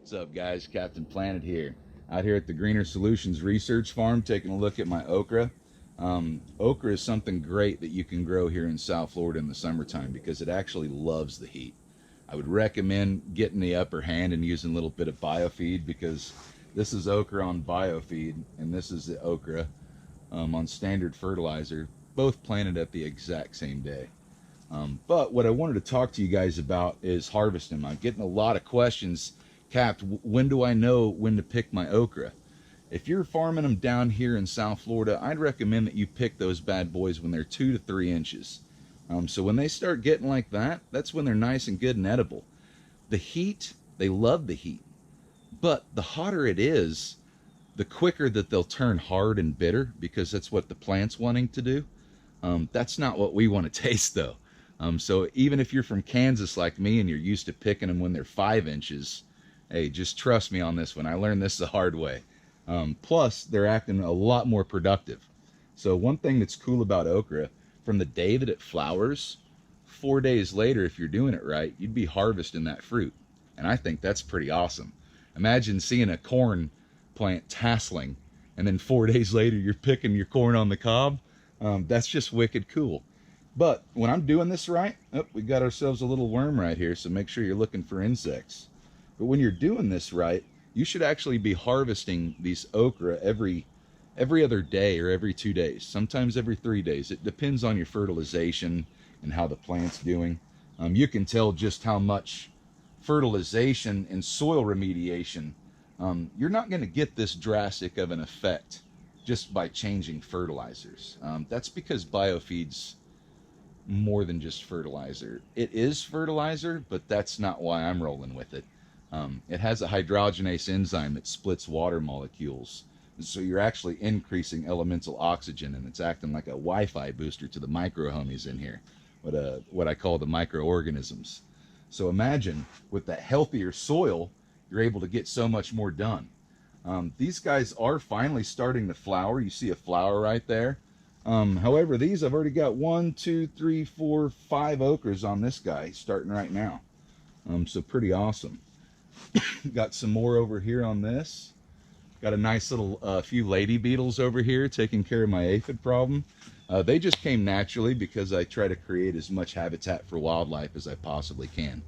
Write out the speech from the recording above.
What's up, guys? Captain Planet here. Out here at the Greener Solutions Research Farm, taking a look at my okra. Okra is something great that you can grow here in South Florida in the summertime because it actually loves the heat. I would recommend getting the upper hand and using a little bit of biofeed, because this is okra on biofeed and this is the okra on standard fertilizer, both planted at the exact same day. But what I wanted to talk to you guys about is harvesting. I'm getting a lot of questions. Cap, when do I know when to pick my okra? If you're farming them down here in South Florida, I'd recommend that you pick those bad boys when they're 2 to 3 inches. So when they start getting like that, that's when they're nice and good and edible. The heat, they love the heat. But the hotter it is, the quicker that they'll turn hard and bitter, because that's what the plant's wanting to do. That's not what we want to taste, though. So even if you're from Kansas like me and you're used to picking them when they're 5 inches, hey, just trust me on this one. I learned this the hard way. Plus, they're acting a lot more productive. So one thing that's cool about okra, from the day that it flowers, 4 days later, if you're doing it right, you'd be harvesting that fruit. And I think that's pretty awesome. Imagine seeing a corn plant tasseling, and then 4 days later, you're picking your corn on the cob. That's just wicked cool. But when I'm doing this right, we got ourselves a little worm right here, so make sure you're looking for insects. But when you're doing this right, you should actually be harvesting these okra every other day or every 2 days, sometimes every 3 days. It depends on your fertilization and how the plant's doing. You can tell just how much fertilization and soil remediation, you're not going to get this drastic of an effect just by changing fertilizers. That's because biofeed's more than just fertilizer. It is fertilizer, but that's not why I'm rolling with it. It has a hydrogenase enzyme that splits water molecules. So you're actually increasing elemental oxygen, and it's acting like a Wi-Fi booster to the micro homies in here, what I call the microorganisms. So imagine with that healthier soil, you're able to get so much more done. These guys are finally starting to flower. You see a flower right there. However, these, I've already got 1, 2, 3, 4, 5 okras on this guy starting right now. So pretty awesome. Got some more over here on this. Got a nice little few lady beetles over here taking care of my aphid problem. They just came naturally because I try to create as much habitat for wildlife as I possibly can.